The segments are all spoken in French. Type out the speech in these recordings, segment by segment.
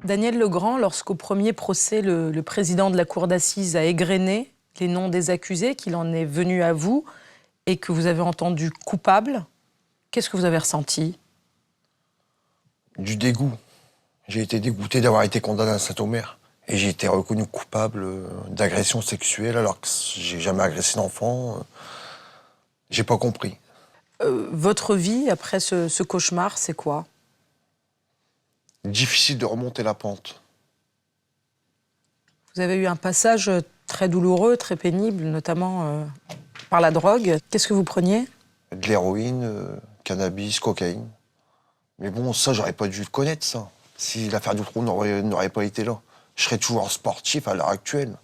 Daniel Legrand, lorsqu'au premier procès, le président de la cour d'assises a égrené les noms des accusés, qu'il en est venu à vous et que vous avez entendu coupable, qu'est-ce que vous avez ressenti? Du dégoût. J'ai été dégoûté d'avoir été condamné à Saint-Omer. Et j'ai été reconnu coupable d'agression sexuelle alors que j'ai jamais agressé d'enfant. J'ai pas compris. Votre vie, après ce cauchemar, c'est quoi? Difficile de remonter la pente. Vous avez eu un passage très douloureux, très pénible, notamment par la drogue. Qu'est-ce que vous preniez? De l'héroïne, cannabis, cocaïne. Mais bon, ça, j'aurais pas dû le connaître, ça. Si l'affaire d'Outreau n'aurait pas été là. Je serais toujours sportif à l'heure actuelle.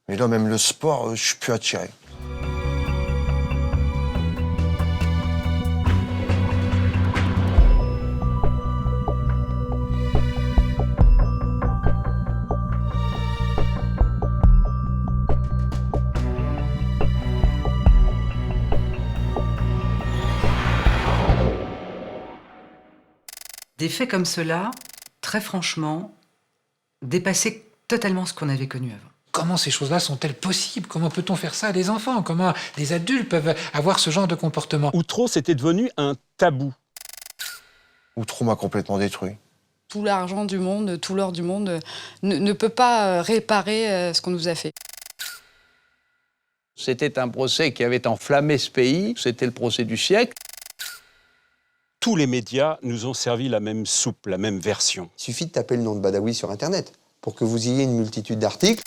Mais là, même le sport, je suis plus attiré. Des faits comme cela, très franchement, dépassaient totalement ce qu'on avait connu avant. Comment ces choses-là sont-elles possibles? Comment peut-on faire ça à des enfants? Comment des adultes peuvent avoir ce genre de comportement? Outreau, c'était devenu un tabou. Outreau m'a complètement détruit. Tout l'argent du monde, tout l'or du monde ne peut pas réparer ce qu'on nous a fait. C'était un procès qui avait enflammé ce pays, c'était le procès du siècle. Tous les médias nous ont servi la même soupe, la même version. Il suffit de taper le nom de Badawi sur Internet pour que vous ayez une multitude d'articles.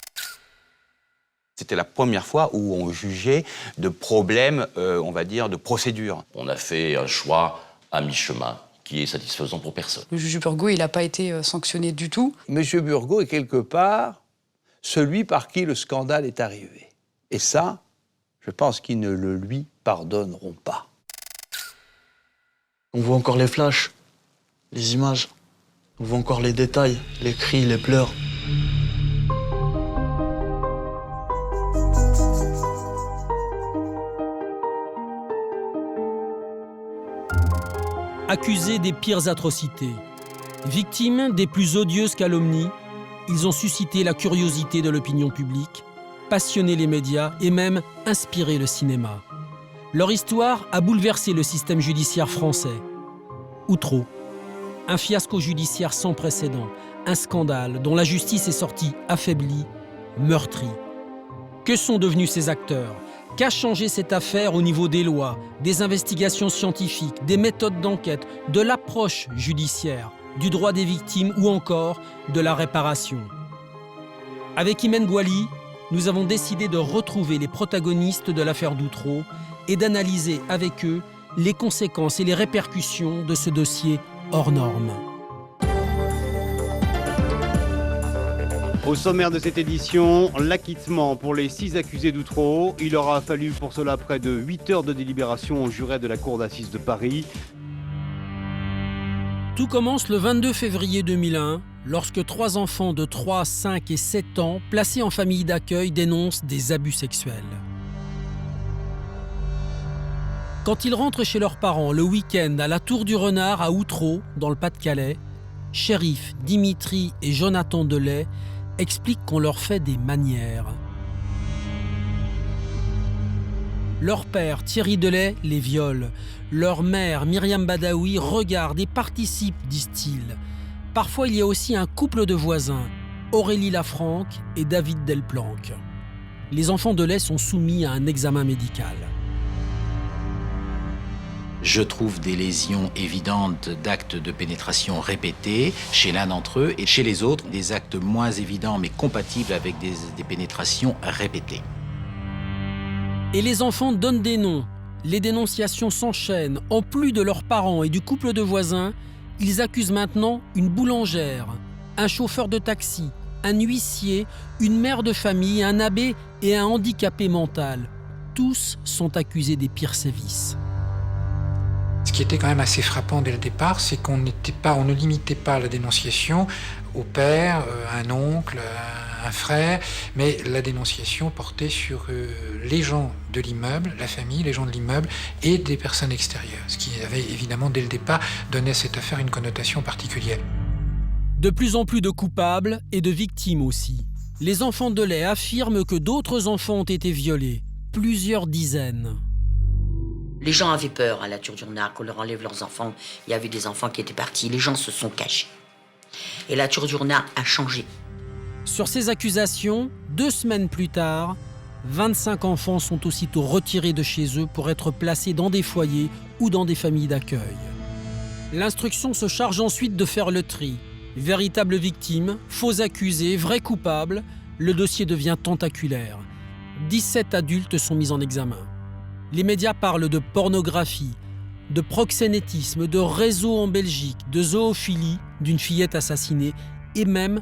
C'était la première fois où on jugeait de problèmes, on va dire, de procédure. On a fait un choix à mi-chemin qui est satisfaisant pour personne. Le juge Burgot, il n'a pas été sanctionné du tout. Monsieur Burgot est quelque part celui par qui le scandale est arrivé. Et ça, je pense qu'ils ne le lui pardonneront pas. On voit encore les flashs, les images. On voit encore les détails, les cris, les pleurs. Accusés des pires atrocités, victimes des plus odieuses calomnies, ils ont suscité la curiosité de l'opinion publique, passionné les médias et même inspiré le cinéma. Leur histoire a bouleversé le système judiciaire français. Outreau, un fiasco judiciaire sans précédent, un scandale dont la justice est sortie affaiblie, meurtrie. Que sont devenus ces acteurs? Qu'a changé cette affaire au niveau des lois, des investigations scientifiques, des méthodes d'enquête, de l'approche judiciaire, du droit des victimes ou encore de la réparation? Avec Imen Gouali, nous avons décidé de retrouver les protagonistes de l'affaire d'Outreau et d'analyser avec eux les conséquences et les répercussions de ce dossier hors norme. Au sommaire de cette édition, l'acquittement pour les 6 accusés d'Outreau. Il aura fallu pour cela près de 8 heures de délibération au jury de la cour d'assises de Paris. Tout commence le 22 février 2001, lorsque 3 enfants de 3, 5 et 7 ans, placés en famille d'accueil, dénoncent des abus sexuels. Quand ils rentrent chez leurs parents le week-end à la Tour du Renard à Outreau, dans le Pas-de-Calais, Shérif, Dimitri et Jonathan Delay expliquent qu'on leur fait des manières. Leur père, Thierry Delay, les viole. Leur mère, Myriam Badawi, regarde et participe, disent-ils. Parfois, il y a aussi un couple de voisins, Aurélie Lafranc et David Delplanque. Les enfants Delay sont soumis à un examen médical. Je trouve des lésions évidentes d'actes de pénétration répétés chez l'un d'entre eux et chez les autres, des actes moins évidents mais compatibles avec des pénétrations répétées. Et les enfants donnent des noms. Les dénonciations s'enchaînent. En plus de leurs parents et du couple de voisins, ils accusent maintenant une boulangère, un chauffeur de taxi, un huissier, une mère de famille, un abbé et un handicapé mental. Tous sont accusés des pires sévices. Ce qui était quand même assez frappant dès le départ, c'est qu'on ne limitait pas la dénonciation au père, un oncle, un frère, mais la dénonciation portait sur les gens de l'immeuble, la famille, les gens de l'immeuble et des personnes extérieures, ce qui avait évidemment dès le départ donné à cette affaire une connotation particulière. De plus en plus de coupables et de victimes aussi. Les enfants de lait affirment que d'autres enfants ont été violés, plusieurs dizaines. Les gens avaient peur à la Turdurnar qu'on leur enlève leurs enfants. Il y avait des enfants qui étaient partis. Les gens se sont cachés. Et la Turdurnar a changé. Sur ces accusations, 2 semaines plus tard, 25 enfants sont aussitôt retirés de chez eux pour être placés dans des foyers ou dans des familles d'accueil. L'instruction se charge ensuite de faire le tri. Véritables victimes, faux accusés, vrais coupables, le dossier devient tentaculaire. 17 adultes sont mis en examen. Les médias parlent de pornographie, de proxénétisme, de réseau en Belgique, de zoophilie, d'une fillette assassinée et même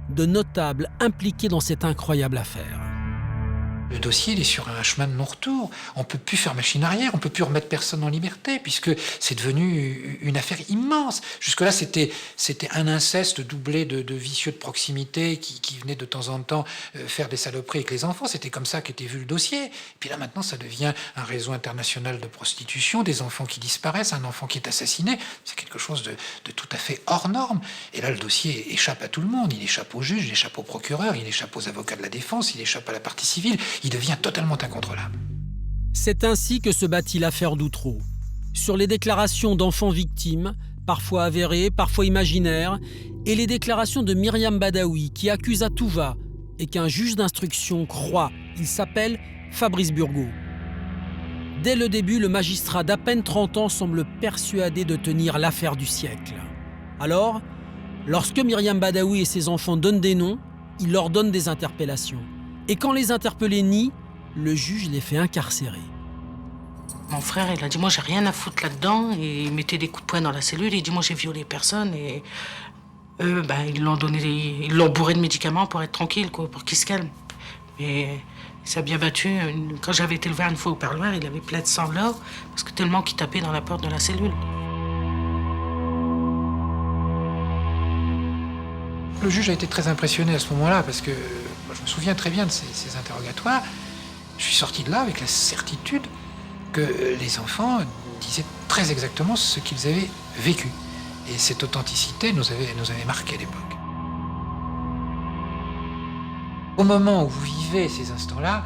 de notables impliqués dans cette incroyable affaire. Le dossier il est sur un chemin de non-retour. On ne peut plus faire machine arrière, on ne peut plus remettre personne en liberté, puisque c'est devenu une affaire immense. Jusque-là, c'était un inceste doublé de vicieux de proximité qui venaient de temps en temps faire des saloperies avec les enfants. C'était comme ça qu'était vu le dossier. Et puis là, maintenant, ça devient un réseau international de prostitution, des enfants qui disparaissent, un enfant qui est assassiné. C'est quelque chose de tout à fait hors norme. Et là, le dossier échappe à tout le monde. Il échappe au juge, il échappe au procureur, il échappe aux avocats de la défense, il échappe à la partie civile. Il devient totalement incontrôlable. C'est ainsi que se bâtit l'affaire d'Outreau. Sur les déclarations d'enfants victimes, parfois avérées, parfois imaginaires, et les déclarations de Myriam Badaoui, qui accuse à tout va et qu'un juge d'instruction croit. Il s'appelle Fabrice Burgot. Dès le début, le magistrat d'à peine 30 ans semble persuadé de tenir l'affaire du siècle. Alors, lorsque Myriam Badaoui et ses enfants donnent des noms, il leur donne des interpellations. Et quand les interpellés nient, le juge les fait incarcérer. Mon frère, il a dit, moi, j'ai rien à foutre là-dedans. Et il mettait des coups de poing dans la cellule. Il dit, moi, j'ai violé personne. Et eux, ils l'ont bourré de médicaments pour être tranquille, quoi, pour qu'il se calme. Mais il s'est bien battu. Quand j'avais été le voir une fois au parloir, il avait plein de sang là, parce que tellement qu'il tapait dans la porte de la cellule. Le juge a été très impressionné à ce moment-là, parce que je me souviens très bien de ces interrogatoires. Je suis sorti de là avec la certitude que les enfants disaient très exactement ce qu'ils avaient vécu. Et cette authenticité nous avait marqué à l'époque. Au moment où vous vivez ces instants-là,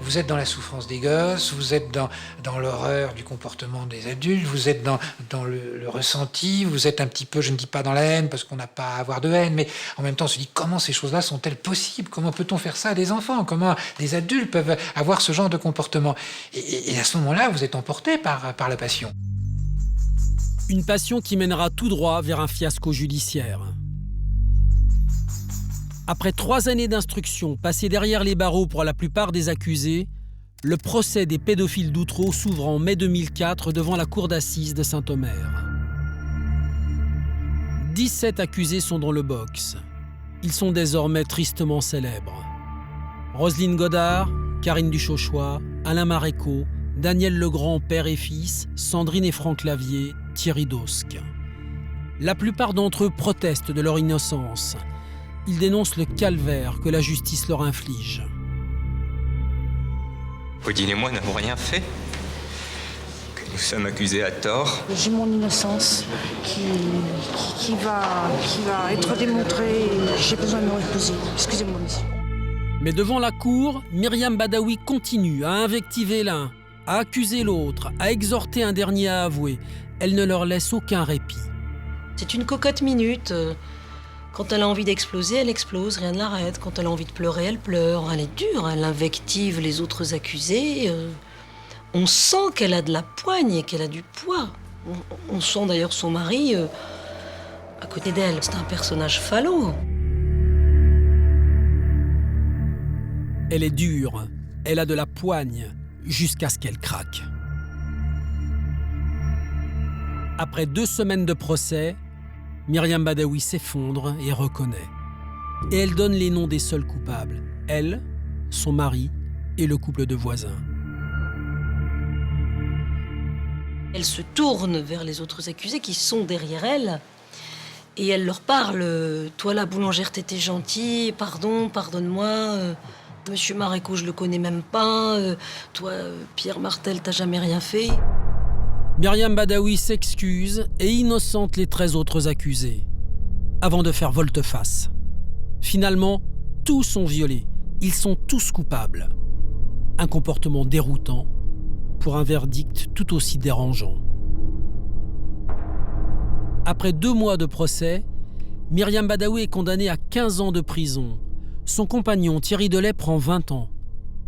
vous êtes dans la souffrance des gosses, vous êtes dans l'horreur du comportement des adultes, vous êtes dans le ressenti, vous êtes un petit peu, je ne dis pas dans la haine, parce qu'on n'a pas à avoir de haine, mais en même temps on se dit comment ces choses-là sont-elles possibles? Comment peut-on faire ça à des enfants? Comment des adultes peuvent avoir ce genre de comportement? Et à ce moment-là, vous êtes emporté par la passion. Une passion qui mènera tout droit vers un fiasco judiciaire. Après 3 années d'instruction passées derrière les barreaux pour la plupart des accusés, le procès des pédophiles d'Outreau s'ouvre en mai 2004 devant la cour d'assises de Saint-Omer. 17 accusés sont dans le box. Ils sont désormais tristement célèbres. Roselyne Godard, Karine Duchauchois, Alain Maréco, Daniel Legrand, père et fils, Sandrine et Franck Lavier, Thierry Dosque. La plupart d'entre eux protestent de leur innocence. Ils dénoncent le calvaire que la justice leur inflige. Odile et moi n'avons rien fait. Que nous sommes accusés à tort. J'ai mon innocence qui va être démontrée et j'ai besoin de me reposer. Excusez-moi, monsieur. Mais devant la cour, Myriam Badaoui continue à invectiver l'un, à accuser l'autre, à exhorter un dernier à avouer. Elle ne leur laisse aucun répit. C'est une cocotte minute. Quand elle a envie d'exploser, elle explose, rien ne l'arrête. Quand elle a envie de pleurer, elle pleure. Elle est dure, elle invective les autres accusés. On sent qu'elle a de la poigne et qu'elle a du poids. On sent d'ailleurs son mari à côté d'elle. C'est un personnage falot. Elle est dure, elle a de la poigne, jusqu'à ce qu'elle craque. Après 2 semaines de procès, Myriam Badaoui s'effondre et reconnaît. Et elle donne les noms des seuls coupables. Elle, son mari et le couple de voisins. Elle se tourne vers les autres accusés qui sont derrière elle. Et elle leur parle. Toi, la boulangère, t'étais gentille. Pardon, pardonne-moi. Monsieur Maréco, je le connais même pas. Toi, Pierre Martel, t'as jamais rien fait. Myriam Badaoui s'excuse et innocente les 13 autres accusés. avant de faire volte-face. Finalement, tous sont violés. Ils sont tous coupables. Un comportement déroutant pour un verdict tout aussi dérangeant. Après 2 mois de procès, Myriam Badaoui est condamnée à 15 ans de prison. Son compagnon Thierry Delay prend 20 ans.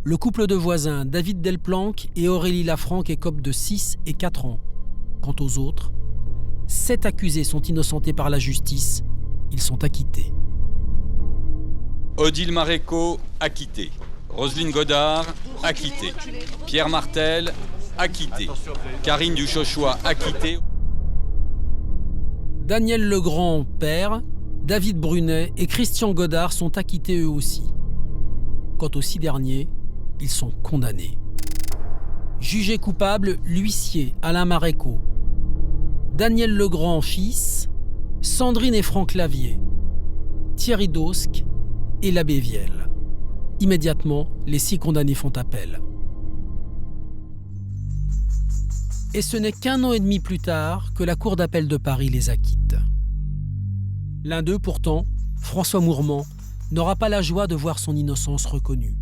Le couple de voisins David Delplanque et Aurélie Lafranc écopent de 6 et 4 ans. Quant aux autres, 7 accusés sont innocentés par la justice. Ils sont acquittés. Odile Maréco, acquitté. Roselyne Godard, acquittée. Pierre Martel, acquitté. Karine Duchochois, acquittée. Daniel Legrand, père, David Brunet et Christian Godard sont acquittés eux aussi. Quant aux 6 derniers, ils sont condamnés. Jugés coupables, l'huissier Alain Maréco, Daniel Legrand, fils, Sandrine et Franck Lavier, Thierry Dosque et l'abbé Vielle. Immédiatement, les 6 condamnés font appel. Et ce n'est qu'1 an et demi plus tard que la Cour d'appel de Paris les acquitte. L'un d'eux, pourtant, François Mourmand, n'aura pas la joie de voir son innocence reconnue.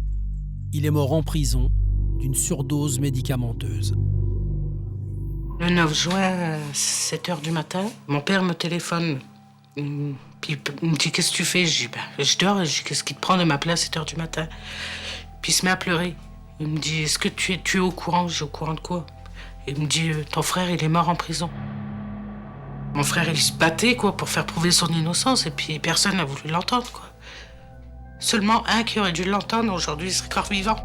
Il est mort en prison d'une surdose médicamenteuse. Le 9 juin, à 7h du matin, mon père me téléphone. Puis il me dit « Qu'est-ce que tu fais ?» Je dis « Je dors. » Je dis « Qu'est-ce qui te prend de m'appeler à 7h du matin ?» Puis il se met à pleurer. Il me dit « Est-ce que tu es au courant ?» Je dis « Au courant de quoi ?» Il me dit « Ton frère, il est mort en prison. » Mon frère, il se battait pour faire prouver son innocence, et puis personne n'a voulu l'entendre, quoi. Seulement un qui aurait dû l'entendre, aujourd'hui, il serait encore vivant.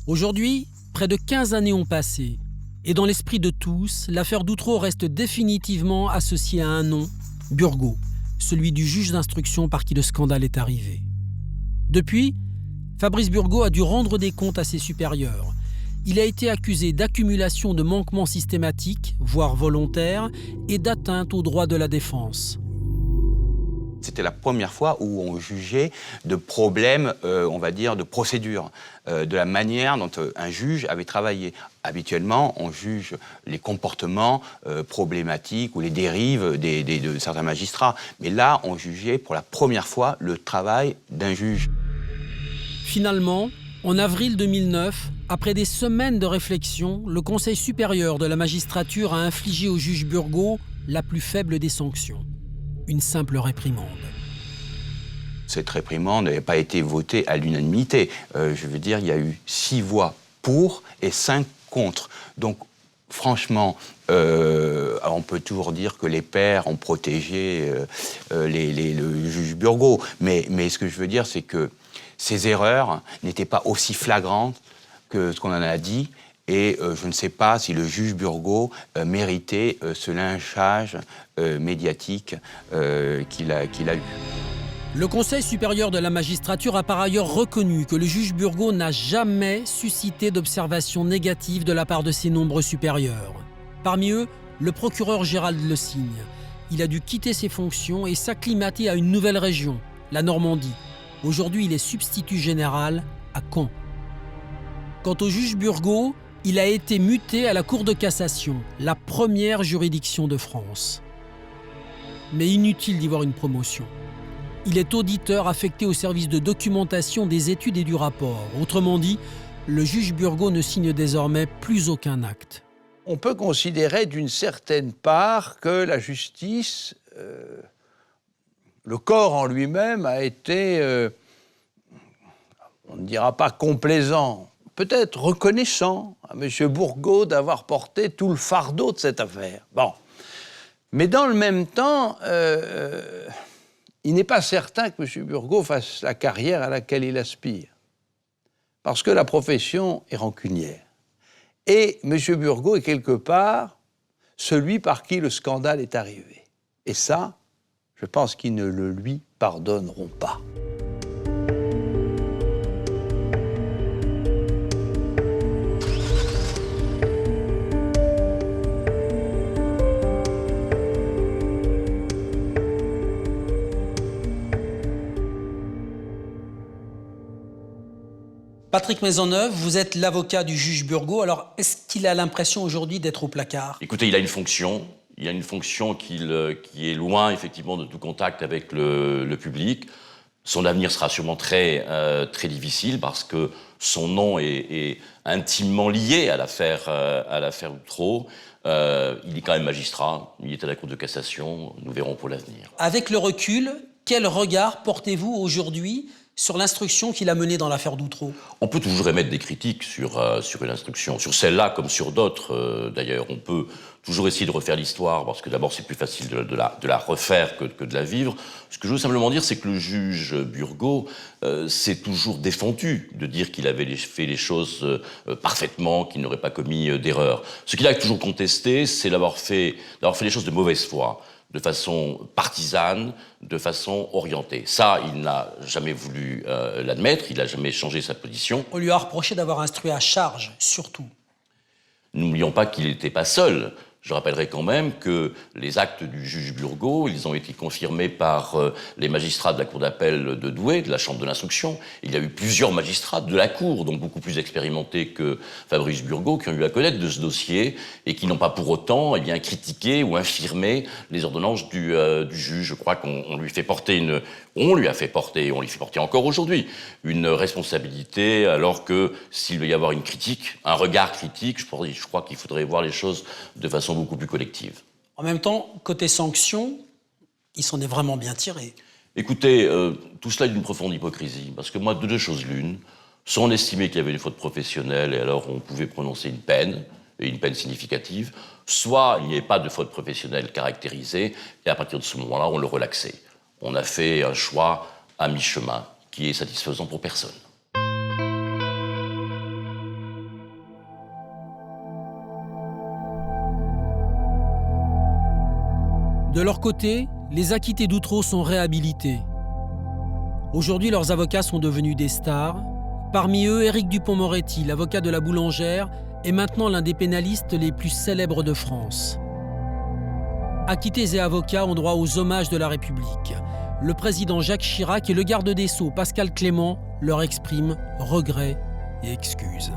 Aujourd'hui, près de 15 années ont passé. Et dans l'esprit de tous, l'affaire d'Outreau reste définitivement associée à un nom, Burgot, celui du juge d'instruction par qui le scandale est arrivé. Depuis, Fabrice Burgot a dû rendre des comptes à ses supérieurs. Il a été accusé d'accumulation de manquements systématiques, voire volontaires, et d'atteinte aux droits de la défense. C'était la première fois où on jugeait de problèmes, on va dire, de procédure, de la manière dont un juge avait travaillé. Habituellement, on juge les comportements problématiques ou les dérives de certains magistrats. Mais là, on jugeait pour la première fois le travail d'un juge. Finalement, en avril 2009, après des semaines de réflexion, le Conseil supérieur de la magistrature a infligé au juge Burgot la plus faible des sanctions. Une simple réprimande. Cette réprimande n'avait pas été votée à l'unanimité. Je veux dire, il y a eu 6 voix pour et 5 contre. Donc, franchement, on peut toujours dire que les pairs ont protégé le juge Burgot. Mais ce que je veux dire, c'est que ces erreurs n'étaient pas aussi flagrantes que ce qu'on en a dit. Et je ne sais pas si le juge Burgot méritait ce lynchage médiatique qu'il a eu. Le Conseil supérieur de la magistrature a par ailleurs reconnu que le juge Burgot n'a jamais suscité d'observations négatives de la part de ses nombreux supérieurs. Parmi eux, le procureur Gérald Le Signe. Il a dû quitter ses fonctions et s'acclimater à une nouvelle région, la Normandie. Aujourd'hui, il est substitut général à Caen. Quant au juge Burgot, il a été muté à la Cour de cassation, la première juridiction de France. Mais inutile d'y voir une promotion. Il est auditeur affecté au service de documentation des études et du rapport. Autrement dit, le juge Burgot ne signe désormais plus aucun acte. On peut considérer d'une certaine part que la justice, le corps en lui-même a été, on ne dira pas complaisant, peut-être reconnaissant à M. Burgot d'avoir porté tout le fardeau de cette affaire. Bon. Mais dans le même temps, il n'est pas certain que M. Burgot fasse la carrière à laquelle il aspire. Parce que la profession est rancunière. Et M. Burgot est quelque part celui par qui le scandale est arrivé. Et ça, je pense qu'ils ne le lui pardonneront pas. Patrick Maisonneuve, vous êtes l'avocat du juge Burgot. Alors, est-ce qu'il a l'impression aujourd'hui d'être au placard? Écoutez, il a une fonction. Il a une fonction qui est loin, effectivement, de tout contact avec le public. Son avenir sera sûrement très difficile parce que son nom est intimement lié à l'affaire Outreau. Il est quand même magistrat, il est à la Cour de cassation, nous verrons pour l'avenir. Avec le recul, quel regard portez-vous aujourd'hui sur l'instruction qu'il a menée dans l'affaire d'Outreau? On peut toujours émettre des critiques sur une instruction, sur celle-là comme sur d'autres d'ailleurs. On peut toujours essayer de refaire l'histoire, parce que d'abord c'est plus facile de la refaire que de la vivre. Ce que je veux simplement dire, c'est que le juge Burgot s'est toujours défendu de dire qu'il avait fait les choses parfaitement, qu'il n'aurait pas commis d'erreur. Ce qu'il a toujours contesté, c'est d'avoir fait les choses de mauvaise foi, de façon partisane, de façon orientée. Ça, il n'a jamais voulu l'admettre, il n'a jamais changé sa position. On lui a reproché d'avoir instruit à charge, surtout. N'oublions pas qu'il n'était pas seul. Je rappellerai quand même que les actes du juge Burgot, ils ont été confirmés par les magistrats de la cour d'appel de Douai, de la chambre de l'instruction. Il y a eu plusieurs magistrats de la cour, donc beaucoup plus expérimentés que Fabrice Burgot, qui ont eu à connaître de ce dossier et qui n'ont pas pour autant critiqué ou infirmé les ordonnances du juge. Je crois qu'on lui fait porter on lui fait porter encore aujourd'hui, une responsabilité, alors que s'il veut y avoir une critique, un regard critique, je crois qu'il faudrait voir les choses de façon beaucoup plus collective. En même temps, côté sanctions, il s'en est vraiment bien tiré. Écoutez, tout cela est d'une profonde hypocrisie, parce que moi, de deux choses l'une, soit on estimait qu'il y avait une faute professionnelle et alors on pouvait prononcer une peine, et une peine significative, soit il n'y avait pas de faute professionnelle caractérisée, et à partir de ce moment-là, on le relaxait. On a fait un choix à mi-chemin qui est satisfaisant pour personne. De leur côté, les acquittés d'Outreau sont réhabilités. Aujourd'hui, leurs avocats sont devenus des stars. Parmi eux, Éric Dupond-Moretti, l'avocat de la boulangère, est maintenant l'un des pénalistes les plus célèbres de France. Acquittés et avocats ont droit aux hommages de la République. Le président Jacques Chirac et le garde des Sceaux Pascal Clément leur expriment regrets et excuses.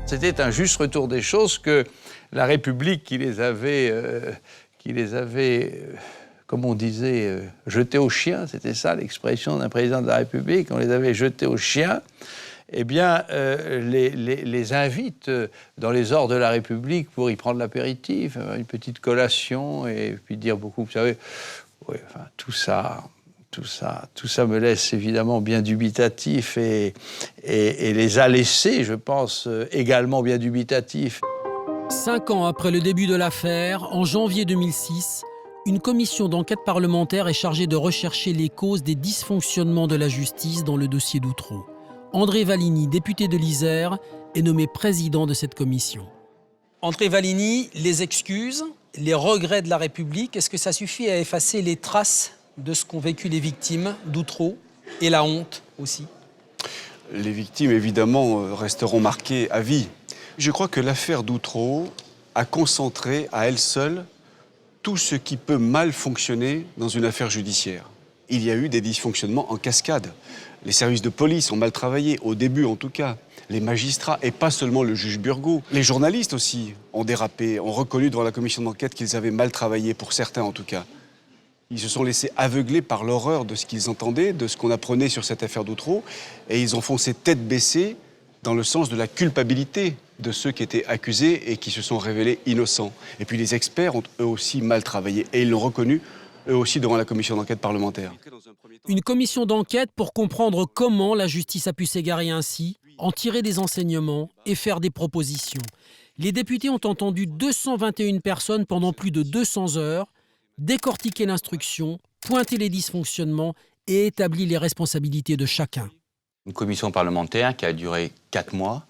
C'était un juste retour des choses que la République qui les avait, comme on disait, jetés aux chiens, c'était ça l'expression d'un président de la République, on les avait jetés aux chiens, eh bien, les invite dans les ors de la République pour y prendre l'apéritif, une petite collation, et puis dire beaucoup, vous savez, ouais, enfin, tout ça me laisse évidemment bien dubitatif et les a laissés, je pense, également bien dubitatifs. 5 ans après le début de l'affaire, en janvier 2006, une commission d'enquête parlementaire est chargée de rechercher les causes des dysfonctionnements de la justice dans le dossier d'Outreau. André Valigny, député de l'Isère, est nommé président de cette commission. André Valigny, les excuses, les regrets de la République, est-ce que ça suffit à effacer les traces de ce qu'ont vécu les victimes d'Outreau et la honte aussi? Les victimes, évidemment, resteront marquées à vie. Je crois que l'affaire d'Outreau a concentré à elle seule tout ce qui peut mal fonctionner dans une affaire judiciaire. Il y a eu des dysfonctionnements en cascade. Les services de police ont mal travaillé, au début en tout cas. Les magistrats, et pas seulement le juge Burgot. Les journalistes aussi ont dérapé, ont reconnu devant la commission d'enquête qu'ils avaient mal travaillé, pour certains en tout cas. Ils se sont laissés aveugler par l'horreur de ce qu'ils entendaient, de ce qu'on apprenait sur cette affaire d'Outreau, et ils ont foncé tête baissée dans le sens de la culpabilité de ceux qui étaient accusés et qui se sont révélés innocents. Et puis les experts ont eux aussi mal travaillé, et ils l'ont reconnu eux aussi devant la commission d'enquête parlementaire. Une commission d'enquête pour comprendre comment la justice a pu s'égarer ainsi, en tirer des enseignements et faire des propositions. Les députés ont entendu 221 personnes pendant plus de 200 heures, décortiqué l'instruction, pointé les dysfonctionnements et établi les responsabilités de chacun. Une commission parlementaire qui a duré 4 mois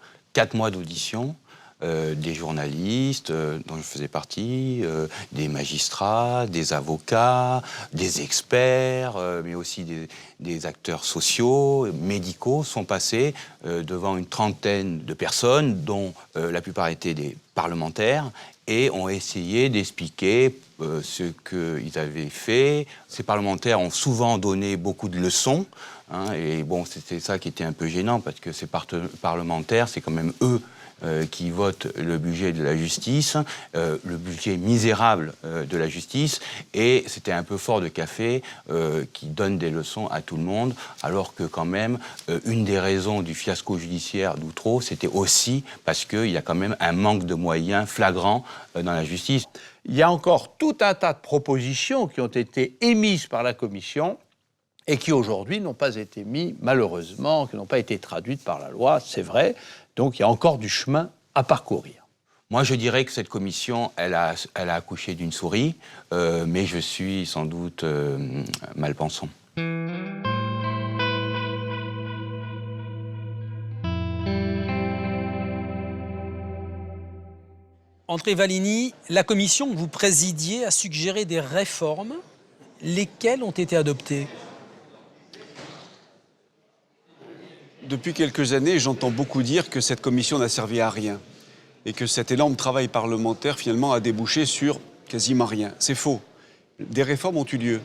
d'audition, des journalistes dont je faisais partie, des magistrats, des avocats, des experts, mais aussi des acteurs sociaux, médicaux, sont passés devant une trentaine de personnes, dont la plupart étaient des parlementaires, et ont essayé d'expliquer ce qu'ils avaient fait. Ces parlementaires ont souvent donné beaucoup de leçons, hein, et bon, c'était ça qui était un peu gênant, parce que ces parlementaires, c'est quand même eux qui votent le budget de la justice, le budget misérable de la justice, et c'était un peu fort de café qui donne des leçons à tout le monde, alors que quand même, une des raisons du fiasco judiciaire d'Outreau, c'était aussi parce qu'il y a quand même un manque de moyens flagrant dans la justice. Il y a encore tout un tas de propositions qui ont été émises par la Commission et qui aujourd'hui n'ont pas été mises, malheureusement, qui n'ont pas été traduites par la loi, c'est vrai. Donc il y a encore du chemin à parcourir. Moi, je dirais que cette commission, elle a accouché d'une souris, mais je suis sans doute malpensant. André Valigny, la commission que vous présidiez a suggéré des réformes. Lesquelles ont été adoptées ? Depuis quelques années, j'entends beaucoup dire que cette commission n'a servi à rien et que cet énorme travail parlementaire, finalement, a débouché sur quasiment rien. C'est faux. Des réformes ont eu lieu.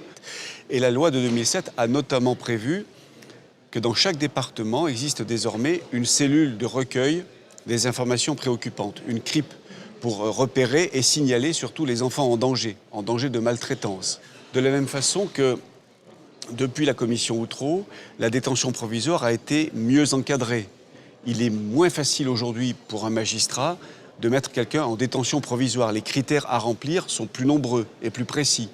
Et la loi de 2007 a notamment prévu que dans chaque département existe désormais une cellule de recueil des informations préoccupantes, une CRIP, pour repérer et signaler surtout les enfants en danger de maltraitance. De la même façon que depuis la commission Outreau, la détention provisoire a été mieux encadrée. Il est moins facile aujourd'hui pour un magistrat de mettre quelqu'un en détention provisoire. Les critères à remplir sont plus nombreux et plus précis.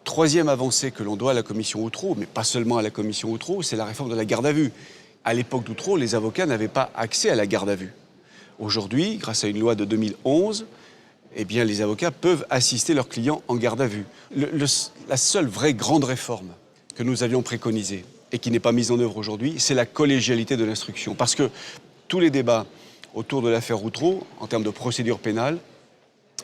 Troisième avancée que l'on doit à la commission Outreau, mais pas seulement à la commission Outreau, c'est la réforme de la garde à vue. À l'époque d'Outreau, les avocats n'avaient pas accès à la garde à vue. Aujourd'hui, grâce à une loi de 2011, eh bien, les avocats peuvent assister leurs clients en garde à vue. La seule vraie grande réforme que nous avions préconisé et qui n'est pas mise en œuvre aujourd'hui, c'est la collégialité de l'instruction. Parce que tous les débats autour de l'affaire Outreau, en termes de procédure pénale,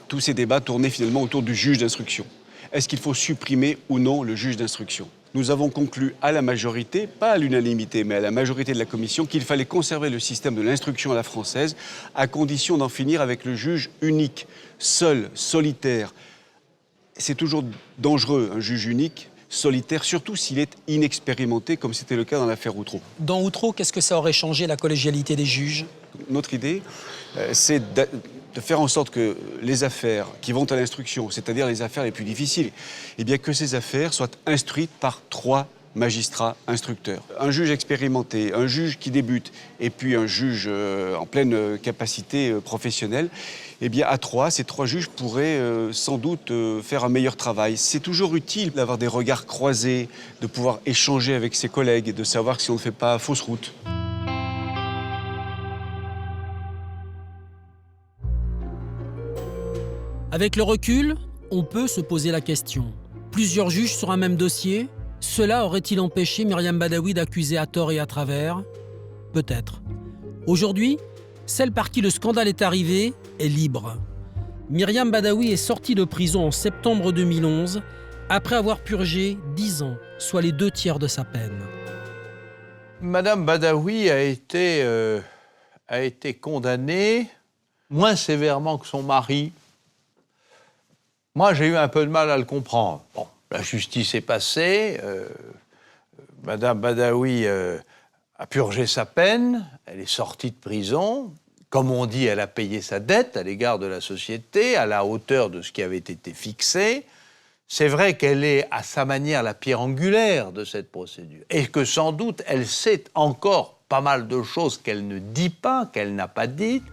tous ces débats tournaient finalement autour du juge d'instruction. Est-ce qu'il faut supprimer ou non le juge d'instruction ? Nous avons conclu à la majorité, pas à l'unanimité, mais à la majorité de la commission, qu'il fallait conserver le système de l'instruction à la française, à condition d'en finir avec le juge unique, seul, solitaire. C'est toujours dangereux, un juge unique, solitaire, surtout s'il est inexpérimenté, comme c'était le cas dans l'affaire Outreau. Dans Outreau, qu'est-ce que ça aurait changé, la collégialité des juges ? Notre idée, c'est de faire en sorte que les affaires qui vont à l'instruction, c'est-à-dire les affaires les plus difficiles, eh bien que ces affaires soient instruites par 3 magistrats instructeurs. Un juge expérimenté, un juge qui débute, et puis un juge en pleine capacité professionnelle. Eh bien, à 3, ces 3 juges pourraient sans doute faire un meilleur travail. C'est toujours utile d'avoir des regards croisés, de pouvoir échanger avec ses collègues et de savoir si on ne fait pas fausse route. Avec le recul, on peut se poser la question. Plusieurs juges sur un même dossier, cela aurait-il empêché Myriam Badawi d'accuser à tort et à travers ? Peut-être. Aujourd'hui, celle par qui le scandale est arrivé est libre. Myriam Badawi est sortie de prison en septembre 2011 après avoir purgé 10 ans, soit les 2/3 de sa peine. Madame Badawi a été condamnée moins sévèrement que son mari. Moi, j'ai eu un peu de mal à le comprendre. Bon, la justice est passée, Madame Badawi a purgé sa peine, elle est sortie de prison. Comme on dit, elle a payé sa dette à l'égard de la société, à la hauteur de ce qui avait été fixé. C'est vrai qu'elle est, à sa manière, la pierre angulaire de cette procédure. Et que sans doute, elle sait encore pas mal de choses qu'elle ne dit pas, qu'elle n'a pas dites.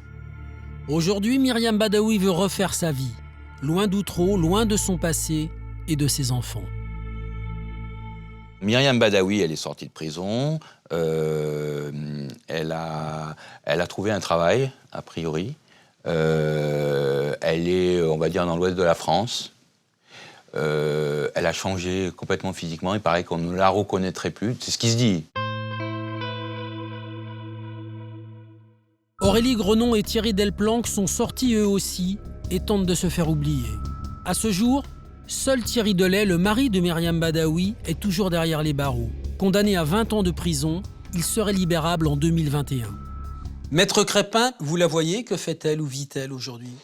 Aujourd'hui, Myriam Badawi veut refaire sa vie. Loin d'Outreau, loin de son passé et de ses enfants. Myriam Badawi, elle est sortie de prison. Elle a trouvé un travail, a priori. Elle est, on va dire, dans l'ouest de la France. Elle a changé complètement physiquement. Il paraît qu'on ne la reconnaîtrait plus. C'est ce qui se dit. Au Aurélie Grenon et Thierry Delplanque sont sortis eux aussi et tentent de se faire oublier. À ce jour, seul Thierry Delay, le mari de Myriam Badaoui, est toujours derrière les barreaux. Condamné à 20 ans de prison, il serait libérable en 2021. Maître Crépin, vous la voyez, que fait-elle ou vit-elle aujourd'hui?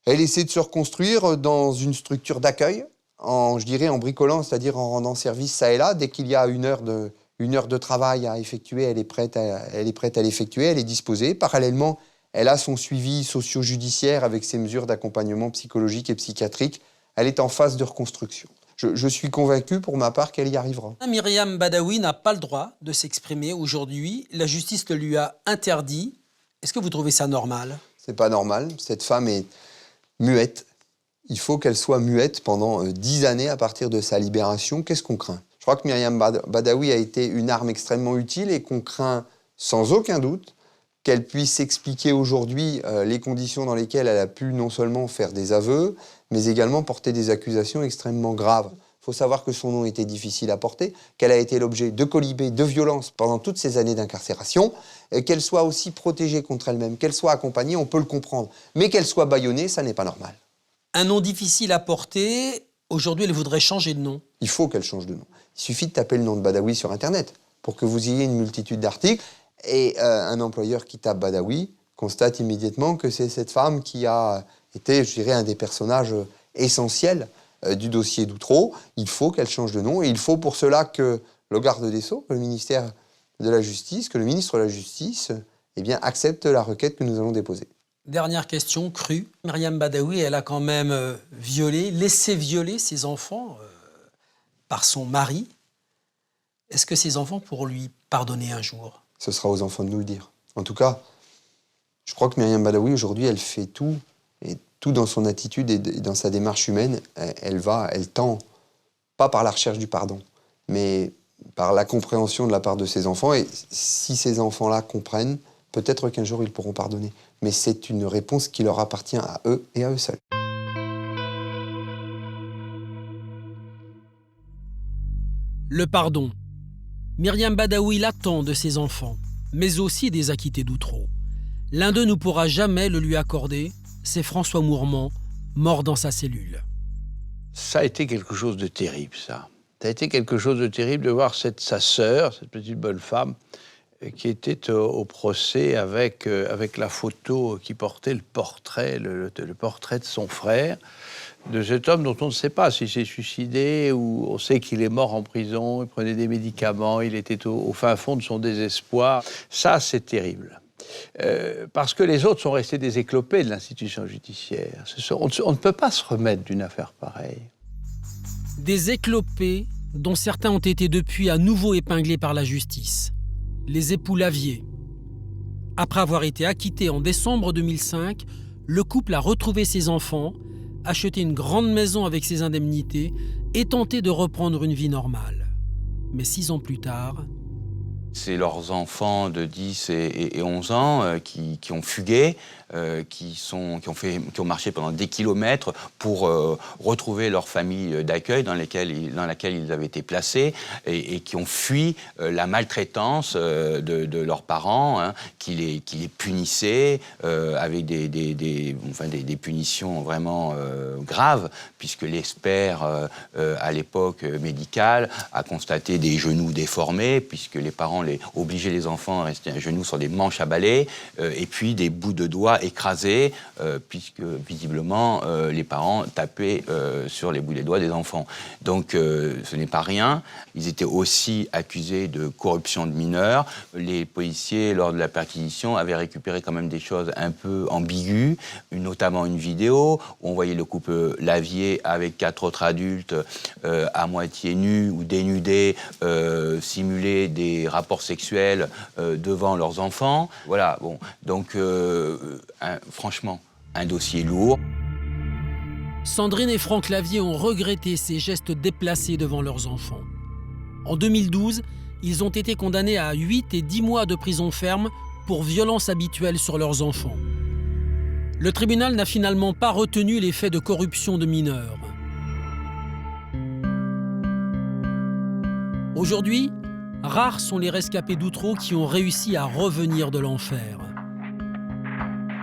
Elle essaie de se reconstruire dans une structure d'accueil, en bricolant, c'est-à-dire en rendant service ça et là. Dès qu'il y a une heure de travail à effectuer, elle est prête à l'effectuer, elle est disposée. Parallèlement, elle a son suivi socio-judiciaire avec ses mesures d'accompagnement psychologique et psychiatrique. Elle est en phase de reconstruction. Je suis convaincu, pour ma part, qu'elle y arrivera. Myriam Badaoui n'a pas le droit de s'exprimer aujourd'hui. La justice le lui a interdit. Est-ce que vous trouvez ça normal? C'est pas normal. Cette femme est muette. Il faut qu'elle soit muette pendant 10 années à partir de sa libération. Qu'est-ce qu'on craint? Je crois que Myriam Badaoui a été une arme extrêmement utile et qu'on craint sans aucun doute qu'elle puisse expliquer aujourd'hui les conditions dans lesquelles elle a pu non seulement faire des aveux, mais également porter des accusations extrêmement graves. Il faut savoir que son nom était difficile à porter, qu'elle a été l'objet de colibés, de violences pendant toutes ces années d'incarcération, qu'elle soit aussi protégée contre elle-même, qu'elle soit accompagnée, on peut le comprendre. Mais qu'elle soit bâillonnée, ça n'est pas normal. Un nom difficile à porter, aujourd'hui elle voudrait changer de nom. Il faut qu'elle change de nom. Il suffit de taper le nom de Badaoui sur Internet pour que vous ayez une multitude d'articles. Et un employeur qui tape Badaoui constate immédiatement que c'est cette femme qui a été, je dirais, un des personnages essentiels du dossier d'Outreau. Il faut qu'elle change de nom et il faut pour cela que le garde des Sceaux, que le ministère de la Justice, que le ministre de la Justice accepte la requête que nous allons déposer. Dernière question, crue. Myriam Badaoui, elle a quand même laissé violer ses enfants par son mari. Est-ce que ses enfants pourront lui pardonner un jour? Ce sera aux enfants de nous le dire. En tout cas, je crois que Myriam Badaoui, aujourd'hui, elle fait tout, et tout dans son attitude et dans sa démarche humaine. Elle tend, pas par la recherche du pardon, mais par la compréhension de la part de ses enfants. Et si ces enfants-là comprennent, peut-être qu'un jour, ils pourront pardonner. Mais c'est une réponse qui leur appartient à eux et à eux seuls. Le pardon. Myriam Badaoui l'attend de ses enfants, mais aussi des acquittés d'Outreau. L'un d'eux ne pourra jamais le lui accorder, c'est François Mourmand, mort dans sa cellule. Ça a été quelque chose de terrible, ça. Ça a été quelque chose de terrible de voir sa sœur, cette petite bonne femme, qui était au procès avec la photo qui portait le portrait de son frère, de cet homme dont on ne sait pas s'il s'est suicidé ou on sait qu'il est mort en prison, il prenait des médicaments, il était au fin fond de son désespoir. Ça, c'est terrible. Parce que les autres sont restés des éclopés de l'institution judiciaire. On ne peut pas se remettre d'une affaire pareille. Des éclopés dont certains ont été depuis à nouveau épinglés par la justice. Les époux Lavier. Après avoir été acquittés en décembre 2005, le couple a retrouvé ses enfants, acheté une grande maison avec ses indemnités et tenté de reprendre une vie normale. Mais 6 ans plus tard... C'est leurs enfants de 10 et 11 ans qui ont fugué, qui ont marché pendant des kilomètres pour retrouver leur famille d'accueil dans laquelle ils avaient été placés et qui ont fui la maltraitance de leurs parents, qui les punissaient avec des punitions vraiment graves, puisque l'expert à l'époque médicale a constaté des genoux déformés, puisque les parents obligeaient les enfants à rester à genoux sur des manches à balai, et puis des bouts de doigts écrasés, puisque visiblement les parents tapaient sur les bouts des doigts des enfants. Donc ce n'est pas rien. Ils étaient aussi accusés de corruption de mineurs. Les policiers, lors de la perquisition, avaient récupéré quand même des choses un peu ambiguës, notamment une vidéo où on voyait le couple Lavier avec 4 autres adultes à moitié nus ou dénudés simuler des rapports sexuels devant leurs enfants. Voilà, bon. Donc, franchement, un dossier lourd. Sandrine et Franck Lavier ont regretté ces gestes déplacés devant leurs enfants. En 2012, ils ont été condamnés à 8 et 10 mois de prison ferme pour violences habituelles sur leurs enfants. Le tribunal n'a finalement pas retenu les faits de corruption de mineurs. Aujourd'hui, rares sont les rescapés d'Outreau qui ont réussi à revenir de l'enfer.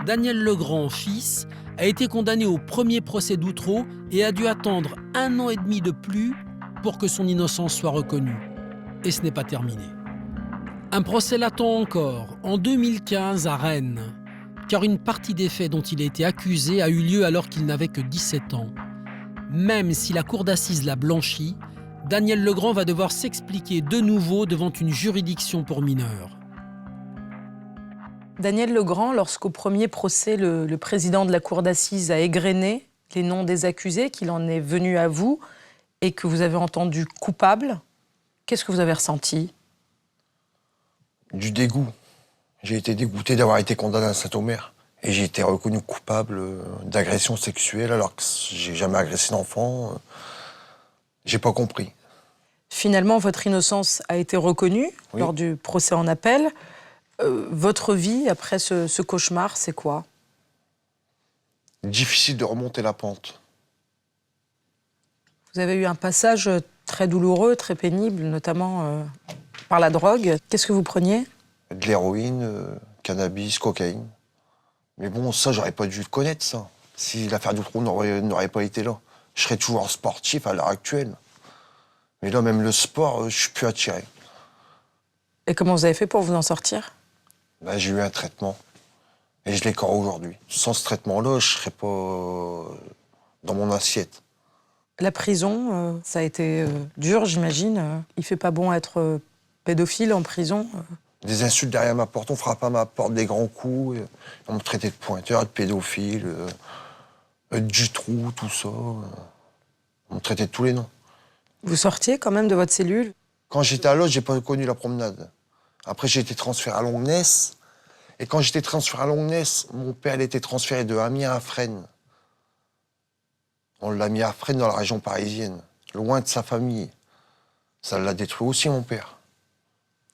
Daniel Legrand, fils, a été condamné au premier procès d'Outreau et a dû attendre 1 an et demi de plus pour que son innocence soit reconnue. Et ce n'est pas terminé. Un procès l'attend encore, en 2015 à Rennes, car une partie des faits dont il a été accusé a eu lieu alors qu'il n'avait que 17 ans. Même si la cour d'assises l'a blanchi, Daniel Legrand va devoir s'expliquer de nouveau devant une juridiction pour mineurs. Daniel Legrand, lorsqu'au premier procès, le président de la cour d'assises a égrené les noms des accusés, qu'il en est venu à vous et que vous avez entendu coupable, qu'est-ce que vous avez ressenti? Du dégoût. J'ai été dégoûté d'avoir été condamné à Saint-Omer. Et j'ai été reconnu coupable d'agression sexuelle alors que j'ai jamais agressé d'enfant. J'ai pas compris. Finalement, votre innocence a été reconnue lors du procès en appel. Votre vie, après ce cauchemar, c'est quoi? Difficile de remonter la pente. Vous avez eu un passage très douloureux, très pénible, notamment par la drogue. Qu'est-ce que vous preniez? De l'héroïne, cannabis, cocaïne. Mais bon, ça, j'aurais pas dû le connaître, ça. Si l'affaire d'Outreau n'aurait pas été là. Je serais toujours sportif à l'heure actuelle. Mais là, même le sport, je suis plus attiré. Et comment vous avez fait pour vous en sortir? Ben, j'ai eu un traitement. Et je l'ai encore aujourd'hui. Sans ce traitement-là, je serais pas dans mon assiette. La prison, ça a été dur, j'imagine. Il fait pas bon être pédophile en prison. Des insultes derrière ma porte, on frappe à ma porte des grands coups. On me traitait de pointeur, de pédophile, du trou, tout ça. On me traitait de tous les noms. Vous sortiez quand même de votre cellule? Quand j'étais à Lodge, j'ai pas connu la promenade. Après, j'ai été transféré à Longness. Et quand j'étais transféré à Longness, mon père il était transféré de Amiens à Fresnes. On l'a mis à Fresnes dans la région parisienne, loin de sa famille. Ça l'a détruit aussi, mon père.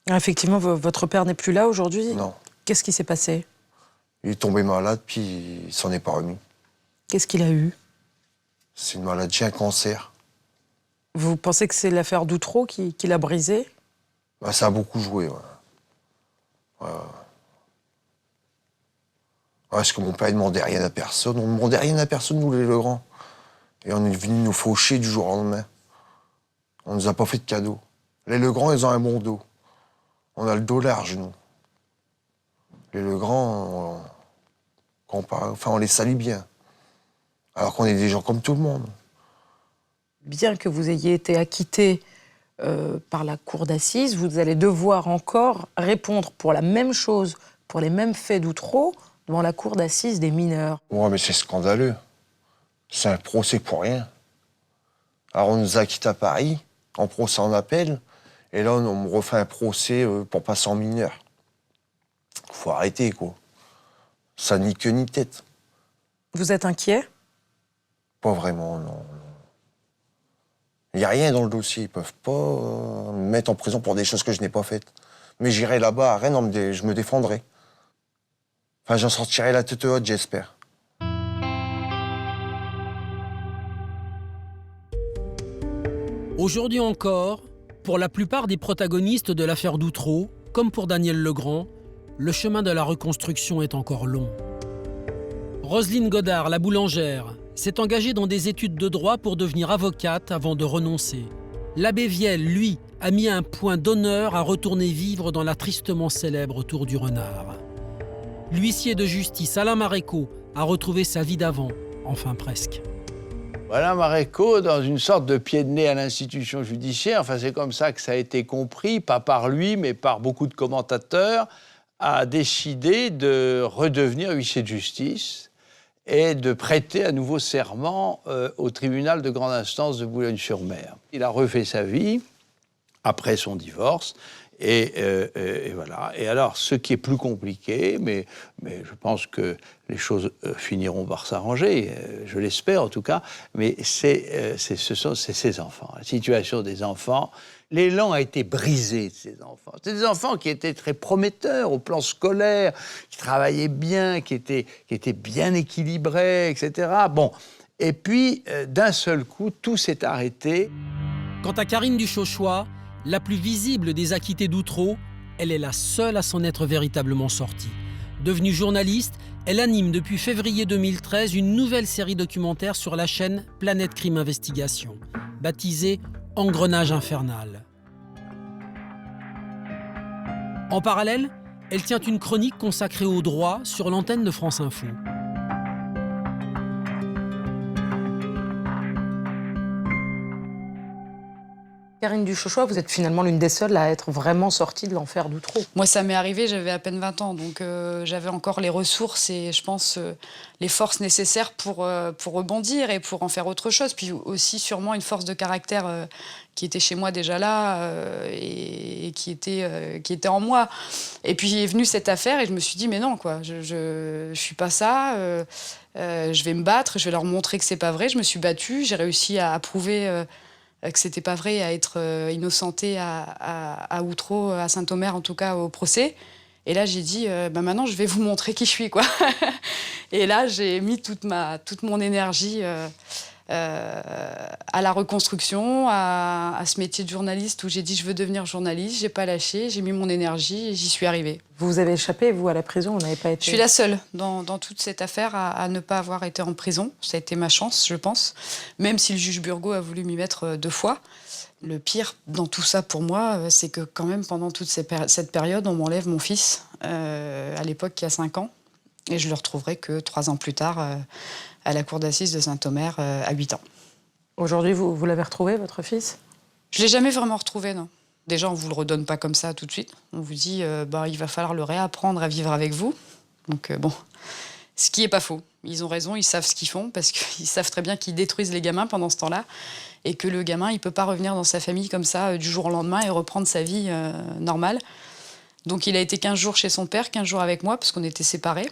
Effectivement, votre père n'est plus là aujourd'hui? Non. Qu'est-ce qui s'est passé? Il est tombé malade, puis il s'en est pas remis. Qu'est-ce qu'il a eu? C'est une maladie, un cancer. Vous pensez que c'est l'affaire d'Outreau qui l'a brisé? Bah, ça a beaucoup joué, ouais. Ouais. Parce que mon père ne demandait rien à personne. On ne demandait rien à personne, nous, les Legrand. Et on est venu nous faucher du jour au lendemain. On nous a pas fait de cadeaux. Les Legrand, ils ont un bon dos. On a le dos large, nous. Les Legrand, on les salue bien. Alors qu'on est des gens comme tout le monde. Bien que vous ayez été acquitté par la cour d'assises, vous allez devoir encore répondre pour la même chose, pour les mêmes faits d'Outreau, devant la cour d'assises des mineurs. Ouais, mais c'est scandaleux. C'est un procès pour rien. Alors on nous a quittés à Paris, en procès en appel, et là on me refait un procès pour passer en mineur. Faut arrêter, quoi. Ça ni queue ni tête. Vous êtes inquiet? Pas vraiment, non. Il n'y a rien dans le dossier. Ils peuvent pas me mettre en prison pour des choses que je n'ai pas faites. Mais j'irai là-bas à Rennes, je me défendrai. Enfin, j'en sortirai la tête haute, j'espère. Aujourd'hui encore, pour la plupart des protagonistes de l'affaire d'Outreau, comme pour Daniel Legrand, le chemin de la reconstruction est encore long. Roselyne Godard, la boulangère, s'est engagée dans des études de droit pour devenir avocate avant de renoncer. L'abbé Vielle, lui, a mis un point d'honneur à retourner vivre dans la tristement célèbre Tour du Renard. L'huissier de justice Alain Marécaux a retrouvé sa vie d'avant, enfin presque. Alain Marécaux, dans une sorte de pied de nez à l'institution judiciaire, enfin c'est comme ça que ça a été compris, pas par lui, mais par beaucoup de commentateurs, a décidé de redevenir huissier de justice et de prêter à nouveau serment au tribunal de grande instance de Boulogne-sur-Mer. Il a refait sa vie après son divorce. Et voilà. Et alors, ce qui est plus compliqué, mais je pense que les choses finiront par s'arranger, je l'espère en tout cas, mais c'est ces enfants, la situation des enfants. L'élan a été brisé de ces enfants. C'est des enfants qui étaient très prometteurs au plan scolaire, qui travaillaient bien, qui étaient bien équilibrés, etc. Bon. Et puis, d'un seul coup, tout s'est arrêté. Quant à Karine Duchauchois, la plus visible des acquittés d'Outreau, elle est la seule à s'en être véritablement sortie. Devenue journaliste, elle anime depuis février 2013 une nouvelle série documentaire sur la chaîne Planète Crime Investigation, baptisée Engrenage infernal. En parallèle, elle tient une chronique consacrée au droit sur l'antenne de France Info. Karine Duchossois, vous êtes finalement l'une des seules à être vraiment sortie de l'enfer d'Outreau. Moi, ça m'est arrivé, j'avais à peine 20 ans, donc j'avais encore les ressources et je pense les forces nécessaires pour rebondir et pour en faire autre chose. Puis aussi sûrement une force de caractère qui était chez moi déjà là et qui était en moi. Et puis est venue cette affaire et je me suis dit mais non quoi, je suis pas ça. Je vais me battre, je vais leur montrer que c'est pas vrai. Je me suis battue, j'ai réussi à prouver que c'était pas vrai, à être innocentée à Outreau, à Saint-Omer en tout cas au procès. Et là j'ai dit maintenant je vais vous montrer qui je suis quoi. Et là j'ai mis toute mon énergie à la reconstruction, à ce métier de journaliste où j'ai dit je veux devenir journaliste, j'ai pas lâché, j'ai mis mon énergie et j'y suis arrivée. Vous avez échappé, vous, à la prison, vous n'avez pas été... Je suis la seule dans toute cette affaire à ne pas avoir été en prison. Ça a été ma chance, je pense, même si le juge Burgot a voulu m'y mettre 2 fois. Le pire dans tout ça pour moi, c'est que quand même pendant toute cette période, on m'enlève mon fils, à l'époque qui a 5 ans, et je le retrouverai que 3 ans plus tard à la cour d'assises de Saint-Omer à 8 ans. Aujourd'hui, vous l'avez retrouvé, votre fils? Je ne l'ai jamais vraiment retrouvé, non. Déjà, on ne vous le redonne pas comme ça tout de suite. On vous dit il va falloir le réapprendre à vivre avec vous. Donc bon, ce qui n'est pas faux. Ils ont raison, ils savent ce qu'ils font parce qu'ils savent très bien qu'ils détruisent les gamins pendant ce temps-là et que le gamin, il ne peut pas revenir dans sa famille comme ça du jour au lendemain et reprendre sa vie normale. Donc il a été 15 jours chez son père, 15 jours avec moi parce qu'on était séparés.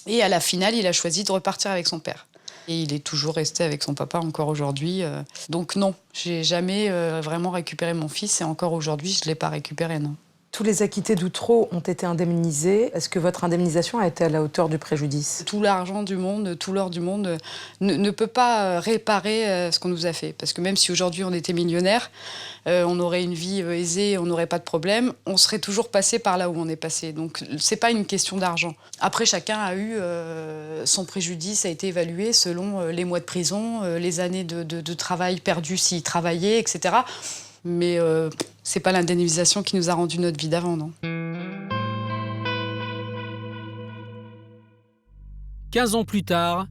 Et à la finale, il a choisi de repartir avec son père. Et il est toujours resté avec son papa encore aujourd'hui. Donc non, j'ai jamais vraiment récupéré mon fils et encore aujourd'hui, je ne l'ai pas récupéré, non. Tous les acquittés d'Outreau ont été indemnisés. Est-ce que votre indemnisation a été à la hauteur du préjudice? Tout l'argent du monde, tout l'or du monde ne peut pas réparer ce qu'on nous a fait. Parce que même si aujourd'hui on était millionnaire, on aurait une vie aisée, on n'aurait pas de problème, on serait toujours passé par là où on est passé. Donc c'est pas une question d'argent. Après, chacun a eu son préjudice, a été évalué selon les mois de prison, les années de travail perdu s'il travaillait, etc. Mais c'est pas l'indemnisation qui nous a rendu notre vie d'avant, non. 15 ans plus tard,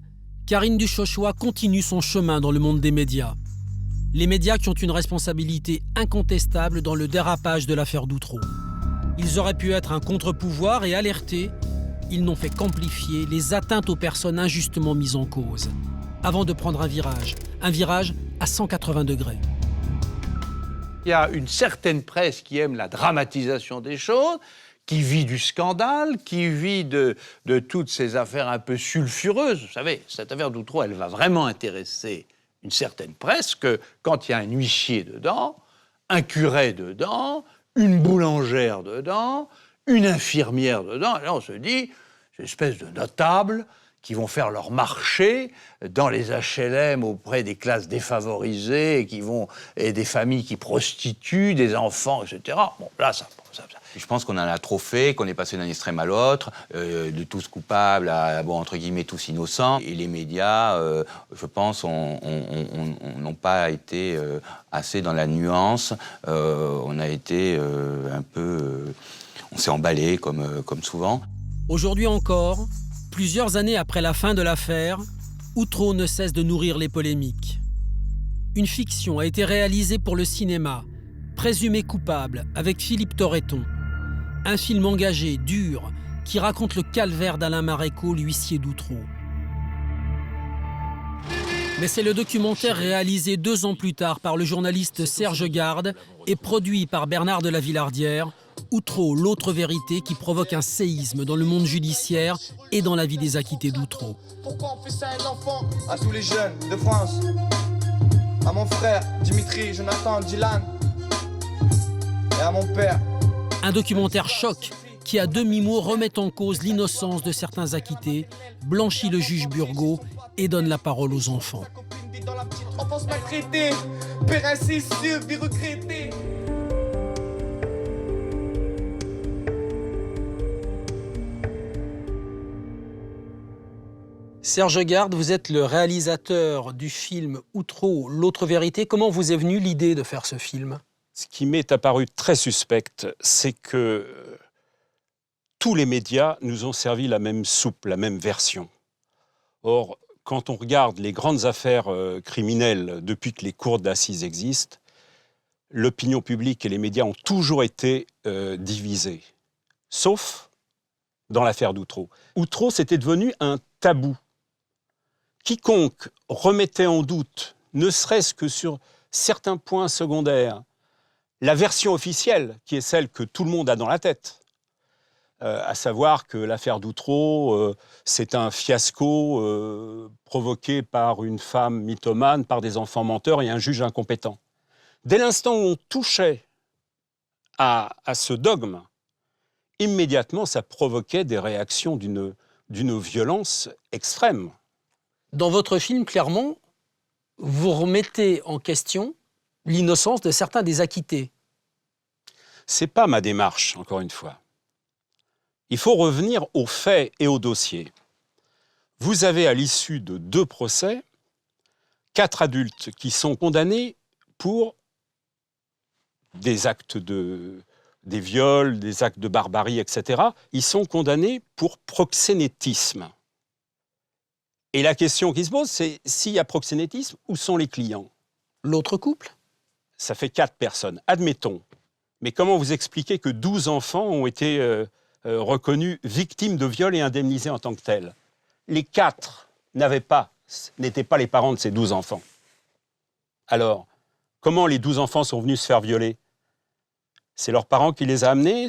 Karine Duchossois continue son chemin dans le monde des médias. Les médias qui ont une responsabilité incontestable dans le dérapage de l'affaire d'Outreau. Ils auraient pu être un contre-pouvoir et alerter. Ils n'ont fait qu'amplifier les atteintes aux personnes injustement mises en cause. Avant de prendre un virage à 180 degrés. Il y a une certaine presse qui aime la dramatisation des choses, qui vit du scandale, qui vit de toutes ces affaires un peu sulfureuses. Vous savez, cette affaire d'Outreau, elle va vraiment intéresser une certaine presse que quand il y a un huissier dedans, un curé dedans, une boulangère dedans, une infirmière dedans, et là on se dit, c'est une espèce de notables qui vont faire leur marché dans les HLM auprès des classes défavorisées, et des familles qui prostituent, des enfants, etc. Bon, là, ça. Je pense qu'on en a trop fait, qu'on est passé d'un extrême à l'autre, de tous coupables à, entre guillemets, tous innocents. Et les médias, je pense, n'ont pas été assez dans la nuance. On a été un peu... on s'est emballé, comme souvent. Aujourd'hui encore, plusieurs années après la fin de l'affaire, Outreau ne cesse de nourrir les polémiques. Une fiction a été réalisée pour le cinéma, Présumé coupable, avec Philippe Torreton. Un film engagé, dur, qui raconte le calvaire d'Alain Marécaux, l'huissier d'Outreau. Mais c'est le documentaire réalisé 2 ans plus tard par le journaliste Serge Garde et produit par Bernard de la Villardière, Outreau, l'autre vérité, qui provoque un séisme dans le monde judiciaire et dans la vie des acquittés d'Outreau. Pourquoi on fait ça à un enfant? À tous les jeunes de France, à mon frère Dimitri, Jonathan, Dylan et à mon père. Un documentaire choc qui, à demi-mot, remet en cause l'innocence de certains acquittés, blanchit le juge Burgot et donne la parole aux enfants. Dans la petite enfance maltraitée, père insécure, vie regrettée. Serge Garde, vous êtes le réalisateur du film Outreau, l'autre vérité. Comment vous est venue l'idée de faire ce film? Ce qui m'est apparu très suspect, c'est que tous les médias nous ont servi la même soupe, la même version. Or, quand on regarde les grandes affaires criminelles depuis que les cours d'assises existent, l'opinion publique et les médias ont toujours été divisés. Sauf dans l'affaire d'Outreau. Outreau, c'était devenu un tabou. Quiconque remettait en doute, ne serait-ce que sur certains points secondaires, la version officielle, qui est celle que tout le monde a dans la tête, à savoir que l'affaire d'Outreau, c'est un fiasco provoqué par une femme mythomane, par des enfants menteurs et un juge incompétent. Dès l'instant où on touchait à ce dogme, immédiatement, ça provoquait des réactions d'une violence extrême. Dans votre film, clairement, vous remettez en question l'innocence de certains des acquittés. C'est pas ma démarche, encore une fois. Il faut revenir aux faits et aux dossiers. Vous avez, à l'issue de 2 procès, 4 adultes qui sont condamnés pour des actes des viols, des actes de barbarie, etc. Ils sont condamnés pour proxénétisme. Et la question qui se pose, c'est s'il y a proxénétisme, où sont les clients? L'autre couple? Ça fait 4 personnes, admettons. Mais comment vous expliquez que 12 enfants ont été reconnus victimes de viol et indemnisés en tant que tels? Les 4 n'étaient pas les parents de ces 12 enfants. Alors, comment les 12 enfants sont venus se faire violer? C'est leurs parents qui les a amenés?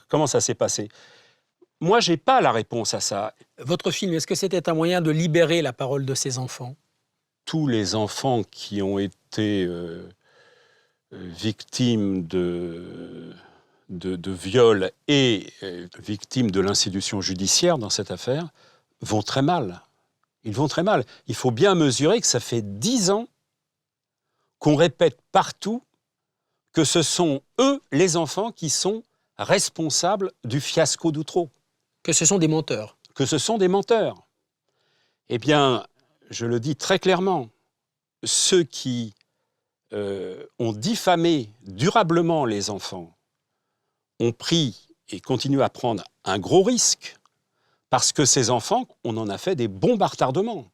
Comment ça s'est passé? Moi, je n'ai pas la réponse à ça. Votre film, est-ce que c'était un moyen de libérer la parole de ces enfants? Tous les enfants qui ont été victimes de viol et victimes de l'institution judiciaire dans cette affaire vont très mal. Ils vont très mal. Il faut bien mesurer que ça fait 10 ans qu'on répète partout que ce sont eux, les enfants, qui sont responsables du fiasco d'Outreau. Que ce sont des menteurs. Que ce sont des menteurs. Eh bien, je le dis très clairement, ceux qui ont diffamé durablement les enfants ont pris et continuent à prendre un gros risque parce que ces enfants, on en a fait des bons retardements.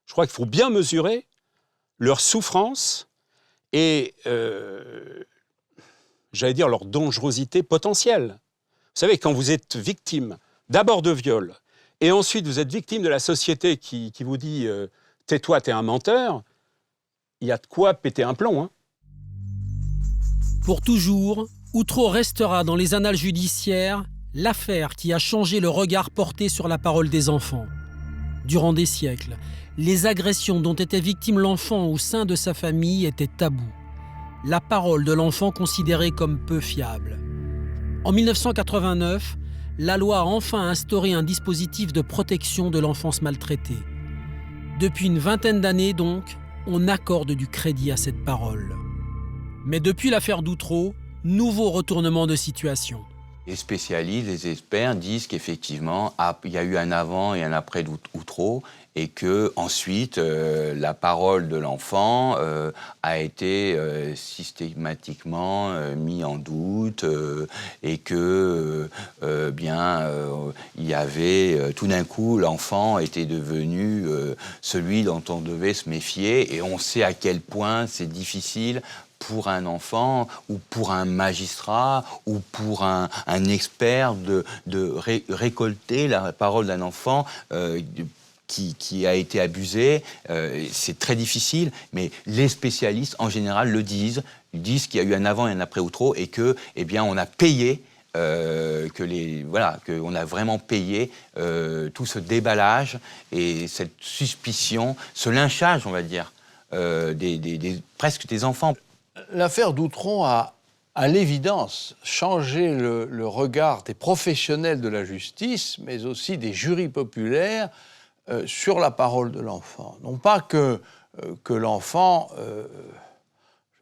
Je crois qu'il faut bien mesurer leur souffrance et, j'allais dire, leur dangerosité potentielle. Vous savez, quand vous êtes victime d'abord de viol, et ensuite vous êtes victime de la société qui vous dit « tais-toi, t'es un menteur », il y a de quoi péter un plomb. Hein. Pour toujours, Outreau restera dans les annales judiciaires l'affaire qui a changé le regard porté sur la parole des enfants. Durant des siècles, les agressions dont était victime l'enfant au sein de sa famille étaient tabous. La parole de l'enfant considérée comme peu fiable. En 1989, la loi a enfin instauré un dispositif de protection de l'enfance maltraitée. Depuis une vingtaine d'années donc, on accorde du crédit à cette parole. Mais depuis l'affaire d'Outreau, nouveau retournement de situation. Les spécialistes, les experts disent qu'effectivement, il y a eu un avant et un après d'Outreau et que ensuite la parole de l'enfant a été systématiquement mise en doute et que il y avait tout d'un coup l'enfant était devenu celui dont on devait se méfier et on sait à quel point c'est difficile pour un enfant ou pour un magistrat ou pour un expert de récolter la parole d'un enfant qui a été abusé. C'est très difficile, mais les spécialistes, en général, le disent. Ils disent qu'il y a eu un avant et un après Outreau et que, eh bien, on a payé, qu'on a vraiment payé tout ce déballage et cette suspicion, ce lynchage, on va dire, presque des enfants. L'affaire d'Outreau a, à l'évidence, changé le regard des professionnels de la justice, mais aussi des jurys populaires sur la parole de l'enfant. Non pas que l'enfant,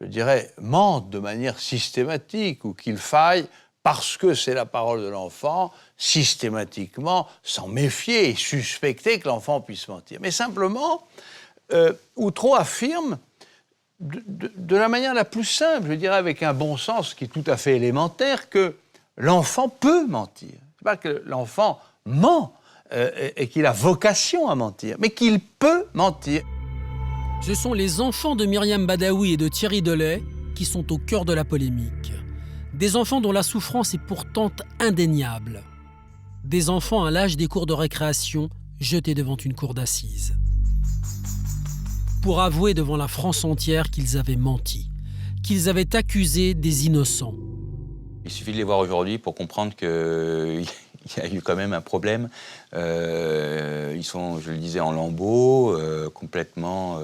je dirais, mente de manière systématique ou qu'il faille parce que c'est la parole de l'enfant, systématiquement s'en méfier et suspecter que l'enfant puisse mentir. Mais simplement, Outreau affirme de la manière la plus simple, je dirais avec un bon sens qui est tout à fait élémentaire, que l'enfant peut mentir. C'est pas que l'enfant ment et qu'il a vocation à mentir, mais qu'il peut mentir. Ce sont les enfants de Myriam Badaoui et de Thierry Delay qui sont au cœur de la polémique. Des enfants dont la souffrance est pourtant indéniable. Des enfants à l'âge des cours de récréation jetés devant une cour d'assises. Pour avouer devant la France entière qu'ils avaient menti, qu'ils avaient accusé des innocents. Il suffit de les voir aujourd'hui pour comprendre qu'il y a eu quand même un problème. Ils sont, je le disais, en lambeaux, complètement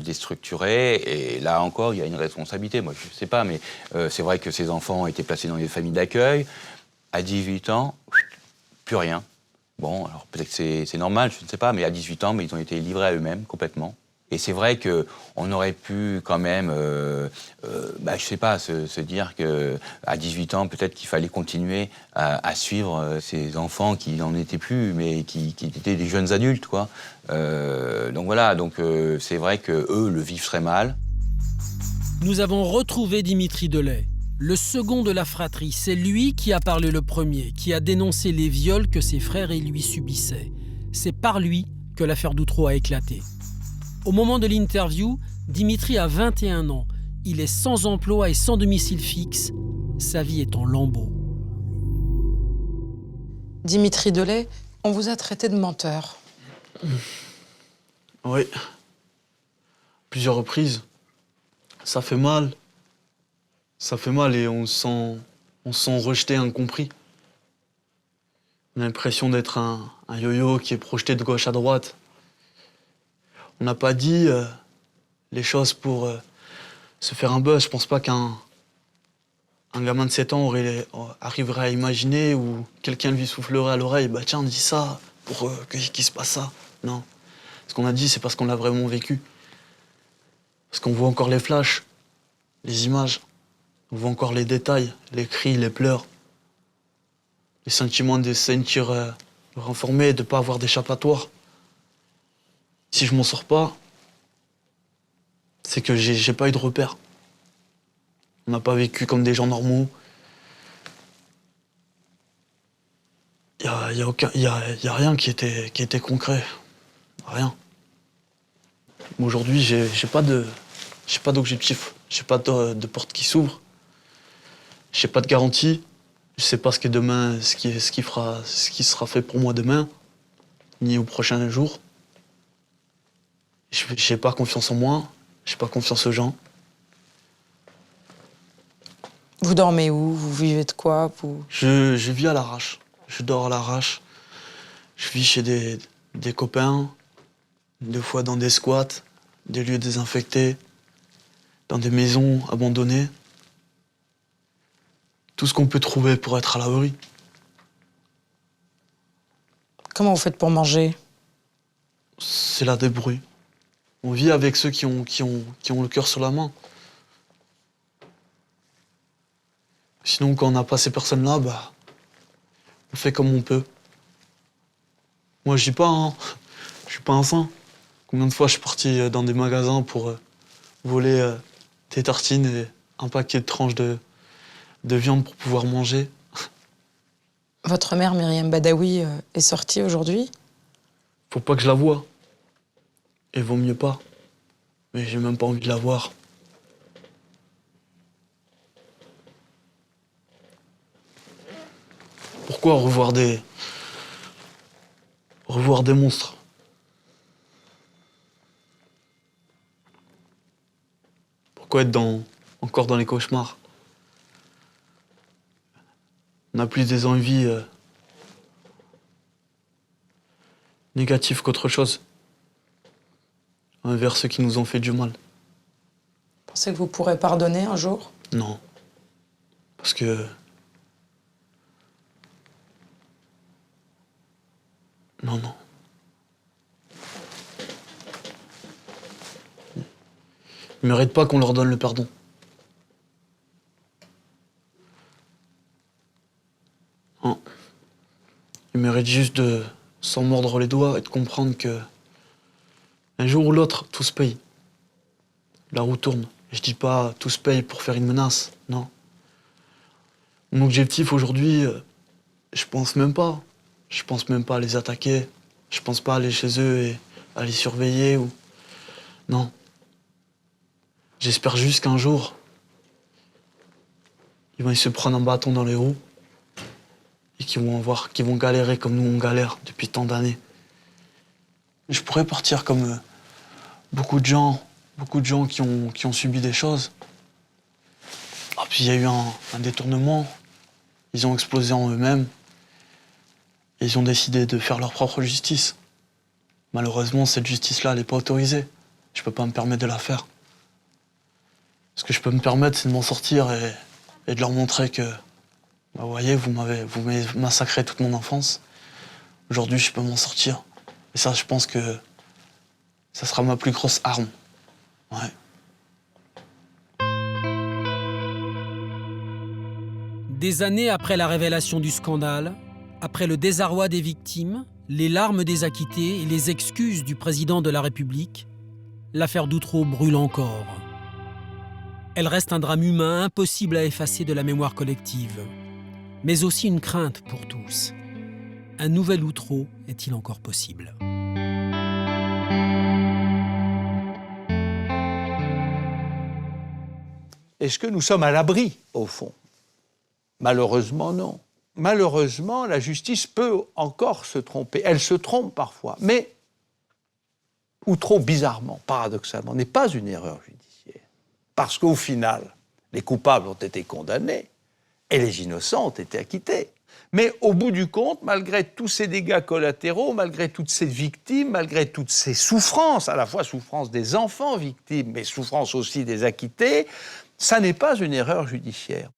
déstructurés. Et là encore, il y a une responsabilité. Moi, je ne sais pas, mais c'est vrai que ces enfants ont été placés dans des familles d'accueil. À 18 ans, plus rien. Bon, alors peut-être que c'est normal, je ne sais pas, mais à 18 ans, ils ont été livrés à eux-mêmes complètement. Et c'est vrai qu'on aurait pu quand même, je sais pas, se dire qu'à 18 ans, peut-être qu'il fallait continuer à suivre ces enfants qui n'en étaient plus, mais qui étaient des jeunes adultes, quoi. Donc voilà, c'est vrai qu'eux le vivent très mal. Nous avons retrouvé Dimitri Delay, le second de la fratrie. C'est lui qui a parlé le premier, qui a dénoncé les viols que ses frères et lui subissaient. C'est par lui que l'affaire d'Outreau a éclaté. Au moment de l'interview, Dimitri a 21 ans. Il est sans emploi et sans domicile fixe. Sa vie est en lambeaux. Dimitri Delay, on vous a traité de menteur. Oui. Plusieurs reprises. Ça fait mal. Ça fait mal et on se sent rejeté, incompris. On a l'impression d'être un yo-yo qui est projeté de gauche à droite. On n'a pas dit les choses pour se faire un buzz. Je pense pas qu'un gamin de 7 ans arriverait à imaginer ou quelqu'un lui soufflerait à l'oreille « Bah tiens, dis ça pour qu'il se passe ça ». Non. Ce qu'on a dit, c'est parce qu'on l'a vraiment vécu. Parce qu'on voit encore les flashs, les images. On voit encore les détails, les cris, les pleurs. Les sentiments de se sentir renfermé, de ne pas avoir d'échappatoire. Si je m'en sors pas, c'est que j'ai pas eu de repère. On n'a pas vécu comme des gens normaux. Y a rien qui était concret. Rien. Aujourd'hui, j'ai pas d'objectif. J'ai pas de porte qui s'ouvre. J'ai pas de garantie. Je sais pas ce qui sera fait pour moi demain, ni au prochain jour. J'ai pas confiance en moi, j'ai pas confiance aux gens. Vous dormez où? Vous vivez de quoi? Je vis à l'arrache. Je dors à l'arrache. Je vis chez des copains, des fois dans des squats, des lieux désinfectés, dans des maisons abandonnées. Tout ce qu'on peut trouver pour être à l'abri. Comment vous faites pour manger? C'est la débrouille. On vit avec ceux qui ont le cœur sur la main. Sinon, quand on n'a pas ces personnes-là, on fait comme on peut. Moi, je dis pas, hein, je suis pas un saint. Combien de fois je suis parti dans des magasins pour voler des tartines et un paquet de tranches de viande pour pouvoir manger. Votre mère, Myriam Badaoui, est sortie aujourd'hui? Faut pas que je la voie. Et vaut mieux pas. Mais j'ai même pas envie de la voir. Pourquoi revoir des monstres? Pourquoi être encore dans les cauchemars? On a plus des envies négatives qu'autre chose. Envers ceux qui nous ont fait du mal. Pensez que vous pourrez pardonner un jour? Non. Parce que... Non. Ils méritent pas qu'on leur donne le pardon. mérite juste de s'en mordre les doigts et de comprendre que un jour ou l'autre, tout se paye. La roue tourne. Et je dis pas tout se paye pour faire une menace, non. Mon objectif aujourd'hui, je pense même pas. Je pense même pas à les attaquer. Je pense pas à aller chez eux et à les surveiller ou... Non. J'espère juste qu'un jour, ils vont se prendre un bâton dans les roues et qu'ils vont galérer comme nous on galère depuis tant d'années. Je pourrais partir comme beaucoup de gens qui ont subi des choses. Ah, puis il y a eu un détournement. Ils ont explosé en eux-mêmes. Et ils ont décidé de faire leur propre justice. Malheureusement, cette justice-là, elle n'est pas autorisée. Je peux pas me permettre de la faire. Ce que je peux me permettre, c'est de m'en sortir et de leur montrer que, bah, vous voyez, vous m'avez massacré toute mon enfance. Aujourd'hui, je peux m'en sortir. Et ça, je pense que ça sera ma plus grosse arme. Ouais. Des années après la révélation du scandale, après le désarroi des victimes, les larmes des acquittés et les excuses du président de la République, l'affaire d'Outreau brûle encore. Elle reste un drame humain impossible à effacer de la mémoire collective, mais aussi une crainte pour tous. Un nouvel Outreau est-il encore possible ? Est-ce que nous sommes à l'abri, au fond? Malheureusement, non. Malheureusement, la justice peut encore se tromper. Elle se trompe parfois. Mais Outreau, bizarrement, paradoxalement, n'est pas une erreur judiciaire. Parce qu'au final, les coupables ont été condamnés et les innocents ont été acquittés. Mais au bout du compte, malgré tous ces dégâts collatéraux, malgré toutes ces victimes, malgré toutes ces souffrances, à la fois souffrances des enfants victimes, mais souffrances aussi des acquittés, ça n'est pas une erreur judiciaire.